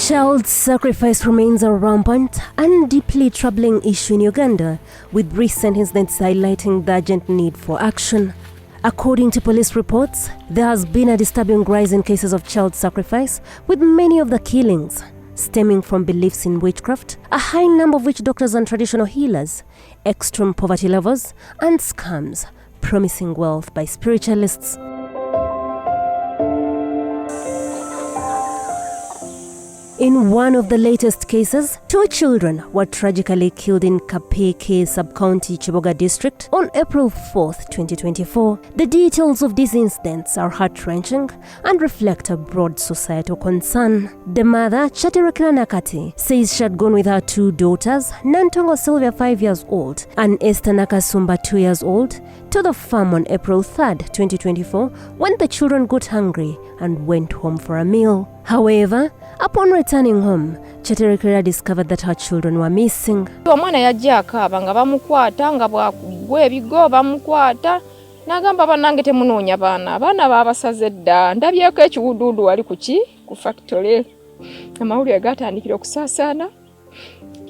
Child sacrifice remains a rampant and deeply troubling issue in Uganda, with recent incidents highlighting the urgent need for action. According to police reports, there has been a disturbing rise in cases of child sacrifice, with many of the killings stemming from beliefs in witchcraft, a high number of witch doctors and traditional healers, extreme poverty levels, and scams promising wealth by spiritualists. In one of the latest cases, 2 children were tragically killed in Kapeke Sub-County, Chiboga District on April 4th, 2024. The details of these incidents are heart-wrenching and reflect a broad societal concern. The mother, Chatirekira Nakati, says she had gone with her 2 daughters, Nantongo Sylvia 5 years old and Esther Nakasumba 2 years old, to the farm on April 3rd, 2024, when the children got hungry and went home for a meal. However, upon returning home, Chatirekira discovered that her children were missing. Omwana yajja akaaba nga bamukwata nga bwakugwa ebigo bamukwata n'agamba bannange temunoonya baana baabasaze dda ndabyeko ekiwuduudu wali ku factory. Amawulire gatandikira okusaasaana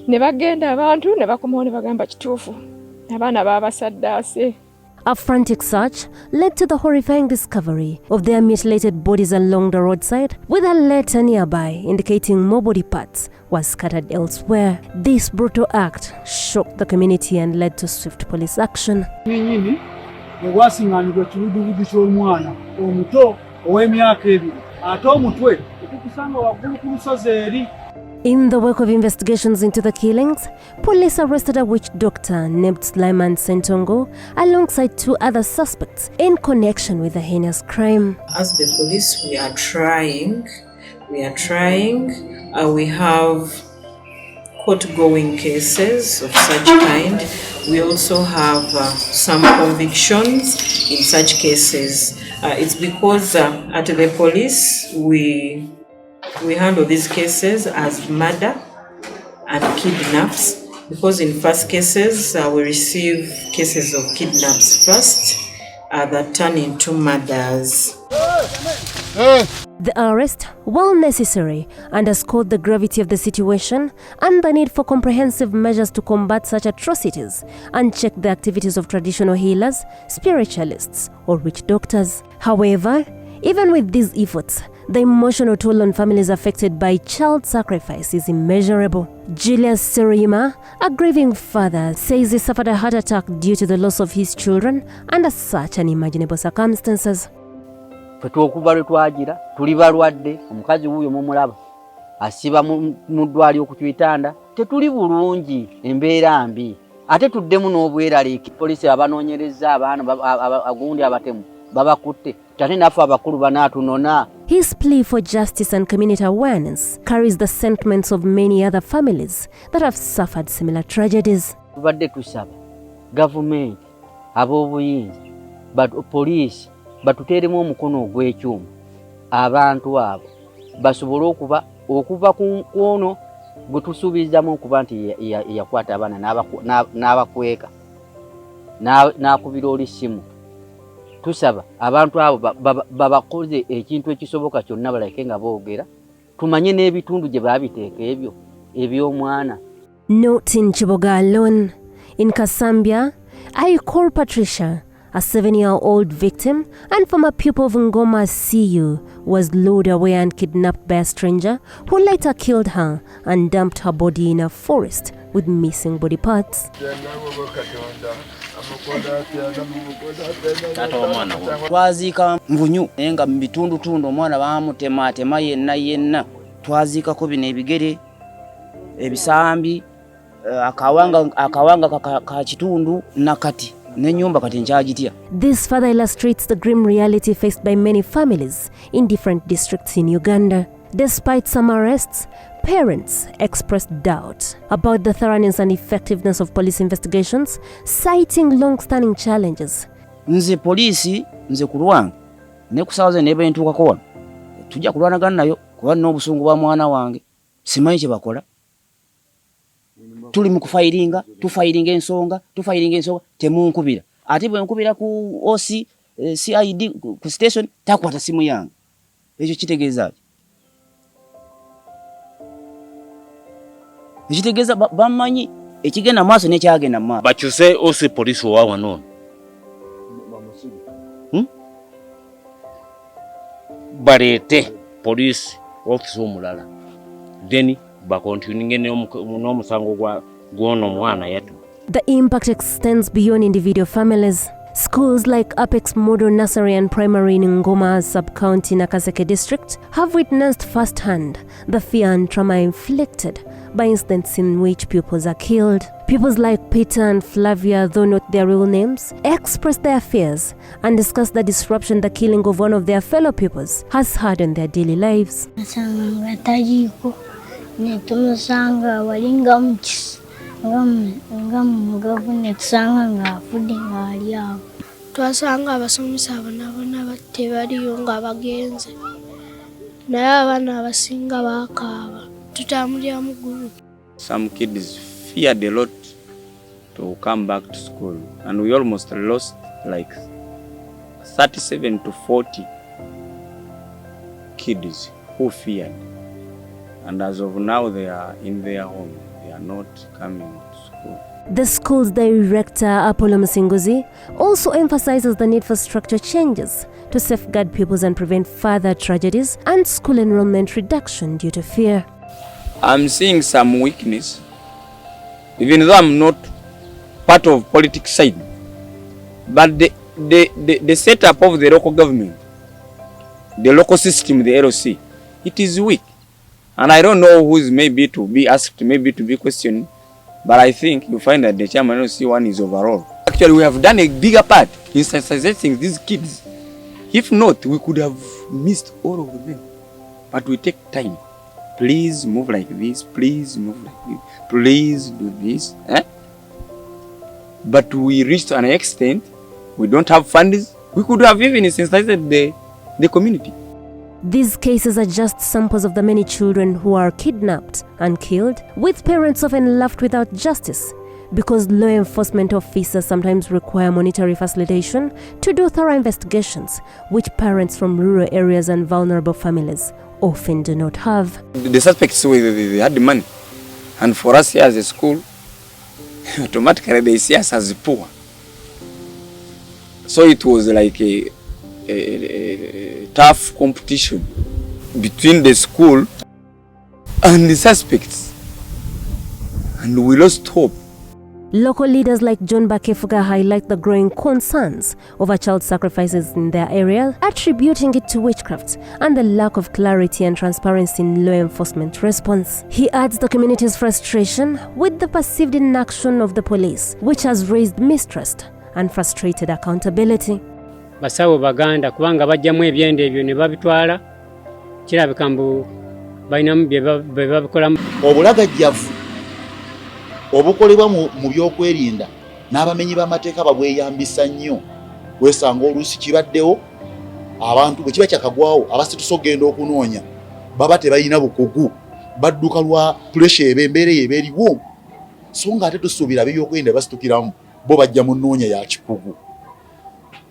ne bagenda abantu ne bakomawo ne bagamba kituufu abaana baabasaddaase. A frantic search led to the horrifying discovery of their mutilated bodies along the roadside, with a letter nearby indicating more body parts were scattered elsewhere. This brutal act shocked the community and led to swift police action. In the work of investigations into the killings, police arrested a witch doctor named Slyman Sentongo alongside 2 other suspects in connection with the heinous crime. As the police, we are trying. We have court-going cases of such kind. We also have some convictions in such cases. It's because at the police, we handle these cases as murder and kidnaps, because in first cases we receive cases of kidnaps first that turn into murders. The arrest, while necessary, underscored the gravity of the situation and the need for comprehensive measures to combat such atrocities and check the activities of traditional healers, spiritualists, or witch doctors. However, even with these efforts, the emotional toll on families affected by child sacrifice is immeasurable. Julius Serima, a grieving father, says he suffered a heart attack due to the loss of his children under such unimaginable circumstances. Fetuokuba lwetwagira tuli balwadde omukazi wuyo mumulaba asiba mu ddwaliro ku kitanda tetuli bulungi embeera mbi ate tuddemu n'obweraliiki poliisi abanoonyereza abaana agundi abatemu babakutte tate naffe abakulu banaatunona. His plea for justice and community awareness carries the sentiments of many other families that have suffered similar tragedies. Tubadde tusaba government ab'obuyinza poliisi batuteeremu omukono ogw'ekyuma abantu abo basobole okuva ku ono gwe tusuubizamu okuba nti yakwata abaana n'abakweka n'akubira olisimu. Tusaba abantu abo babakoze ekintu ekisoboka kyonna baleke nga boogera tumanye n'ebitundu gye babiteeka ebyo eby'omwana. Not in Chiboga alone. In Kasambia, I call Patricia, a 7-year-old victim and former pupil of Ngoma CU, was lured away and kidnapped by a stranger who later killed her and dumped her body in a forest with missing body parts. Twaziika Mvunyu nga mu bitundutundu omwana baamutema yenna twaziikako bino ebigere ebisambi akawanga ka kitundu nakati n'ennyumba kati nkyagitya. This further illustrates the grim reality faced by many families in different districts in Uganda. Despite some arrests, parents expressed doubt about the thoroughness and effectiveness of police investigations, citing long-standing challenges. Nze poliisi nze kulwanga ne kusaaze ne bentuukako wano tujja kulwanagana nayo kuba n'obusungu bwa mwana wange simanyi kye bakola. Tuli mu kufayiringa ensonga temunkubira ate bwe nkubira ku OC CID ku station takwata simu yange ekyo kitegeeza Ekitegeeza bamanyi ekigenda maaso n'ekyagenda maaso. But you say also police were one. Barete police officer omulala. Then bakontinuing n'omusango gw'ono mwana yatu. The impact extends beyond individual families. Schools like Apex Model Nursery and Primary in Ngoma Sub-County Nakaseke District have witnessed firsthand the fear and trauma inflicted by incidents in which pupils are killed. Pupils like Peter and Flavia, though not their real names, express their fears and discuss the disruption the killing of one of their fellow pupils has had on their daily lives. Twasanga abasomesa abona tebaliyo nga bagenze naye abaana abasinga bakaaba tutambulira mu group. Some kids feared a lot to come back to school, and we almost lost like 37 to 40 kids who feared, and as of now they are in their home, they are not coming to school. The school's director, Apollo Musinguzi, also emphasizes the need for structure changes to safeguard pupils and prevent further tragedies and school enrollment reduction due to fear. I'm seeing some weakness, even though I'm not part of politics side, but the setup of the local government, the local system, the LOC, it is weak. And I don't know who is maybe to be asked, maybe to be questioned, but I think you find that the chairman LOC one is overall. Actually, we have done a bigger part in sensitizing these kids. If not, we could have missed all of them. But we take time. Please move like this, please move like this, please do this. But we reached an extent, we don't have funds. We could have even sensitized the community. These cases are just samples of the many children who are kidnapped and killed, with parents often left without justice, because law enforcement officers sometimes require monetary facilitation to do thorough investigations, which parents from rural areas and vulnerable families often do not have. The suspects, they had the money. And for us here as a school, automatically they see us as poor. So it was like a tough competition between the school and the suspects. And we lost hope. Local leaders like John Bakefuga highlight the growing concerns over child sacrifices in their area, attributing it to witchcraft and the lack of clarity and transparency in law enforcement response. He adds the community's frustration with the perceived inaction of the police, which has raised mistrust and frustrated accountability. Basawo baganda kubanga bajjamu ebyende ebyo ne babitwala kirabika mbu balinamu bye babikolamu. Obulagajjavu obukolebwa mu byokwerinda n'abamenyi b'amateeka babweyambisa nnyo. Wesanga oluusi kibaddewo abantu bwe kiba kyakagwawo abasitusa okugenda okunoonya baba tebalina bukugu, badduka lwa puresha embeera eyo ebeeriwo, so nga ate tusuubira ab'ebyokwerinda basitukiramu bo bajja mu nnoonya ya kikugu.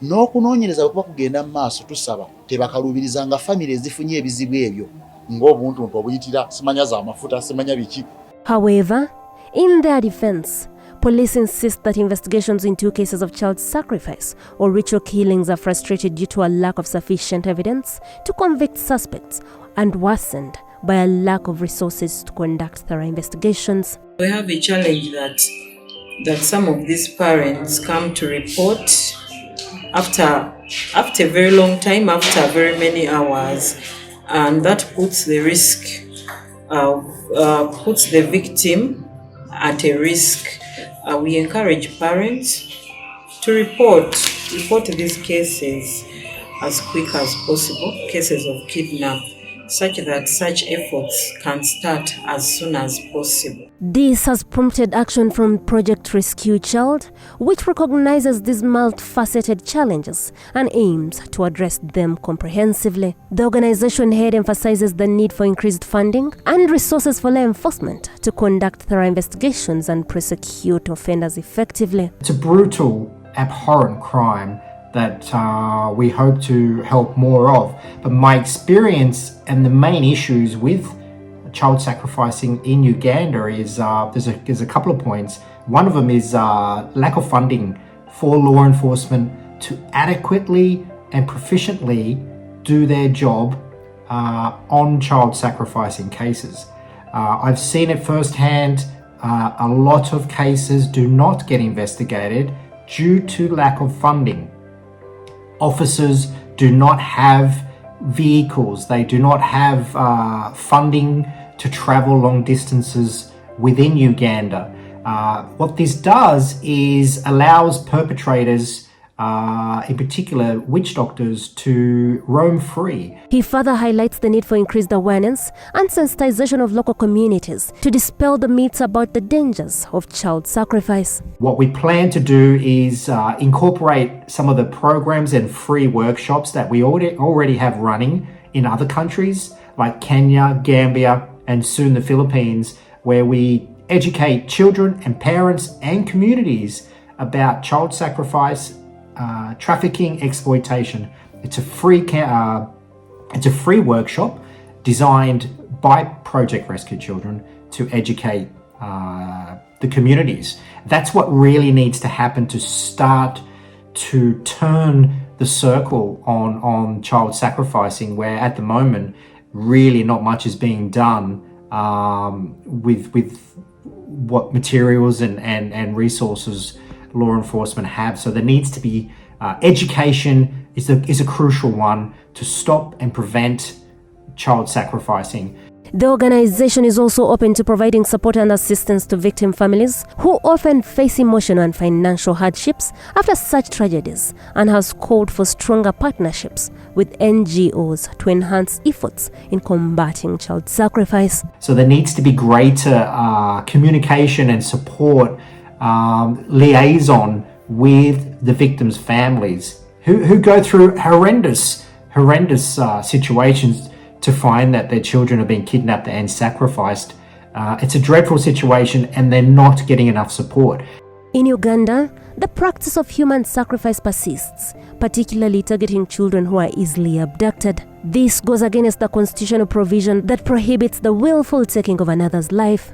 N'okunoonyereza bwe kuba kugenda mu maaso tusaba tebakalubiriza nga famire ezifunye ebizibu ebyo ng'obuntuntu obuyitira simanya za mafuta simanya biki. However, in their defense, police insist that investigations into cases of child sacrifice or ritual killings are frustrated due to a lack of sufficient evidence to convict suspects and worsened by a lack of resources to conduct thorough investigations. We have a challenge that some of these parents come to report after a very long time, after very many hours, and that puts the risk, puts the victim at a risk. We encourage parents to report these cases as quick as possible, cases of kidnap, such that such efforts can start as soon as possible. This has prompted action from Project Rescue Child, which recognizes these multifaceted challenges and aims to address them comprehensively. The organization head emphasizes the need for increased funding and resources for law enforcement to conduct thorough investigations and prosecute offenders effectively. It's a brutal, abhorrent crime that we hope to help more of. But my experience and the main issues with child sacrificing in Uganda is there's a couple of points. One of them is lack of funding for law enforcement to adequately and proficiently do their job on child sacrificing cases. I've seen it firsthand. A lot of cases do not get investigated due to lack of funding. Officers do not have vehicles, they do not have funding to travel long distances within Uganda. What this does is allows perpetrators, in particular witch doctors, to roam free. He further highlights the need for increased awareness and sensitization of local communities to dispel the myths about the dangers of child sacrifice. What we plan to do is incorporate some of the programs and free workshops that we already have running in other countries like Kenya, Gambia, and soon the Philippines, where we educate children and parents and communities about child sacrifice, trafficking, exploitation. It's a free workshop designed by Project Rescue Children to educate the communities. That's what really needs to happen to start to turn the circle on child sacrificing, where at the moment really not much is being done with what materials and resources law enforcement have. So there needs to be education is a crucial one to stop and prevent child sacrificing. The organization is also open to providing support and assistance to victim families who often face emotional and financial hardships after such tragedies, and has called for stronger partnerships with NGOs to enhance efforts in combating child sacrifice. So there needs to be greater communication and support, liaison with the victims' families who go through horrendous situations to find that their children are being kidnapped and sacrificed. It's a dreadful situation and they're not getting enough support. In Uganda, the practice of human sacrifice persists, particularly targeting children who are easily abducted. This goes against the constitutional provision that prohibits the willful taking of another's life.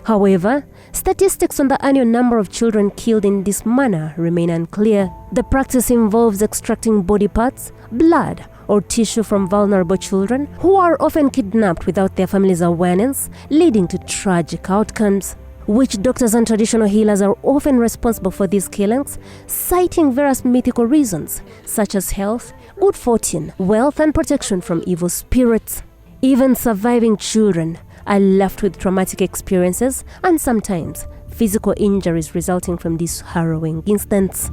However, statistics on the annual number of children killed in this manner remain unclear. The practice involves extracting body parts, blood, or tissue from vulnerable children who are often kidnapped without their family's awareness, leading to tragic outcomes. Witch doctors and traditional healers are often responsible for these killings, citing various mythical reasons such as health, good fortune, wealth, and protection from evil spirits. Even surviving children are left with traumatic experiences and sometimes physical injuries resulting from these harrowing incidents.